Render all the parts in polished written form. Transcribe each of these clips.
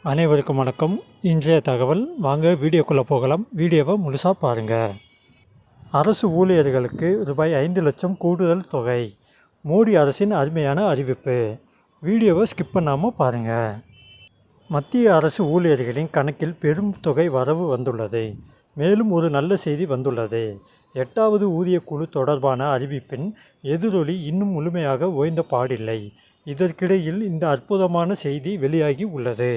அனைவருக்கும் வணக்கம். இன்றைய தகவல் வாங்க வீடியோக்குள்ளே போகலாம். வீடியோவை முழுசாக பாருங்கள். அரசு ஊழியர்களுக்கு ரூபாய் 5 லட்சம் கூடுதல் தொகை. மோடி அரசின் அருமையான அறிவிப்பு. வீடியோவை ஸ்கிப் பண்ணாமல் பாருங்கள். மத்திய அரசு ஊழியர்களின் கணக்கில் பெரும் தொகை வரவு வந்துள்ளது. மேலும் ஒரு நல்ல செய்தி வந்துள்ளது. 8வது ஊதியக்குழு தொடர்பான அறிவிப்பின் எதிரொலி இன்னும் முழுமையாக ஓய்ந்த பாடில்லை. இதற்கிடையில் இந்த அற்புதமான செய்தி வெளியாகி உள்ளது.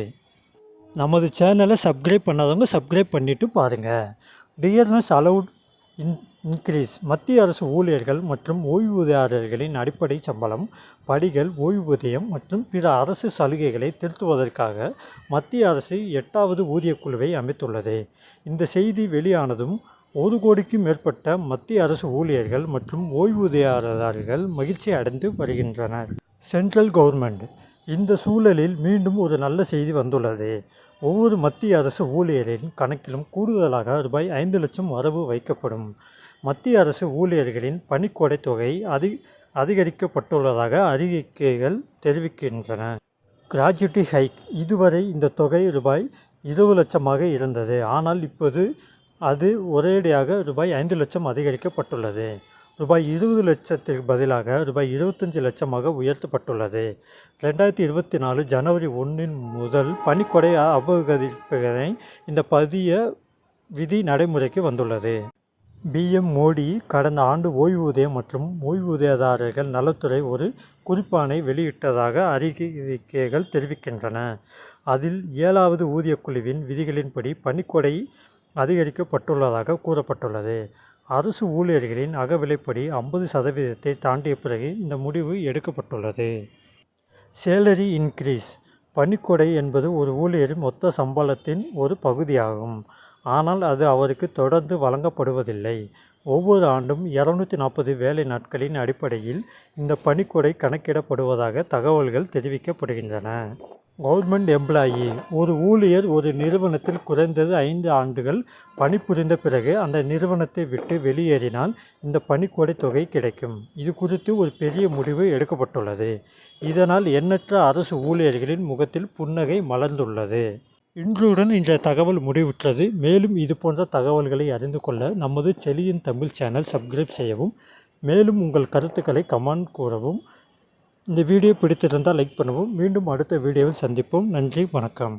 நமது சேனலை சப்ஸ்கிரைப் பண்ணாதவங்க சப்ஸ்கிரைப் பண்ணிவிட்டு பாருங்கள். Dearness allowed increase. மத்திய அரசு ஊழியர்கள் மற்றும் ஓய்வூதியர்களின் அடிப்படை சம்பளம், படிகள், ஓய்வூதியம் மற்றும் பிற அரசு சலுகைகளை திருத்துவதற்காக மத்திய அரசு 8வது ஊதியக்குழுவை அமைத்துள்ளது. இந்த செய்தி வெளியானதும் 1 கோடிக்கும் மேற்பட்ட மத்திய அரசு ஊழியர்கள் மற்றும் ஓய்வூதியர்கள் மகிழ்ச்சி அடைந்து வருகின்றனர். Central government. இந்த சூழலில் மீண்டும் ஒரு நல்ல செய்தி வந்துள்ளது. ஒவ்வொரு மத்திய அரசு ஊழியரின் கணக்கிலும் கூடுதலாக ரூபாய் 5 லட்சம் வரவு வைக்கப்படும். மத்திய அரசு ஊழியர்களின் பணிக்கொடை தொகை அதிகரிக்கப்பட்டுள்ளதாக அறிக்கைகள் தெரிவிக்கின்றன. Gratuity hike. இதுவரை இந்த தொகை ரூபாய் 20 லட்சமாக இருந்தது. ஆனால் இப்போது அது ஒரேடியாக ரூபாய் 5 லட்சம் அதிகரிக்கப்பட்டுள்ளது. ரூபாய் 20 லட்சத்திற்கு பதிலாக ரூபாய் 25 லட்சமாக உயர்த்தப்பட்டுள்ளது. 2024 ஜனவரி 1 முதல் பணிக்கொடை அபகரிப்பதை இந்த புதிய விதி நடைமுறைக்கு வந்துள்ளது. PM மோடி கடந்த ஆண்டு ஓய்வூதியம் மற்றும் ஓய்வூதியதாரர்கள் நலத்துறை ஒரு குறிப்பாணை வெளியிட்டதாக அறிக்கைகள் தெரிவிக்கின்றன. அதில் 7வது ஊதியக்குழுவின் விதிகளின்படி பணிக்கொடை அதிகரிக்கப்பட்டுள்ளதாக கூறப்பட்டுள்ளது. அரசு ஊழியர்களின் அகவிலைப்படி 50% தாண்டிய பிறகு இந்த முடிவு எடுக்கப்பட்டுள்ளது. Salary increase. பணிக்கொடை என்பது ஒரு ஊழியரின் மொத்த சம்பளத்தின் ஒரு பகுதியாகும். ஆனால் அது அவருக்கு தொடர்ந்து வழங்கப்படுவதில்லை. ஒவ்வொரு ஆண்டும் 240 வேலை நாட்களின் அடிப்படையில் இந்த பணிக்கொடை கணக்கிடப்படுவதாக தகவல்கள் தெரிவிக்கப்படுகின்றன. Government employee. ஒரு ஊழியர் ஒரு நிறுவனத்தில் குறைந்தது 5 ஆண்டுகள் பணிபுரிந்த பிறகு அந்த நிறுவனத்தை விட்டு வெளியேறினால் இந்த பணிக்கொடை தொகை கிடைக்கும். இது குறித்து ஒரு பெரிய முடிவு எடுக்கப்பட்டுள்ளது. இதனால் எண்ணற்ற அரசு ஊழியர்களின் முகத்தில் புன்னகை மலர்ந்துள்ளது. இன்றுடன் இன்றைய தகவல் முடிவுற்றது. மேலும் இது போன்ற தகவல்களை அறிந்து கொள்ள நமது செலியன் தமிழ் சேனல் சப்ஸ்கிரைப் செய்யவும். மேலும் உங்கள் கருத்துக்களை கமெண்ட் கூறவும். இந்த வீடியோ பிடித்திருந்தால் லைக் பண்ணவும். மீண்டும் அடுத்த வீடியோவில் சந்திப்போம். நன்றி, வணக்கம்.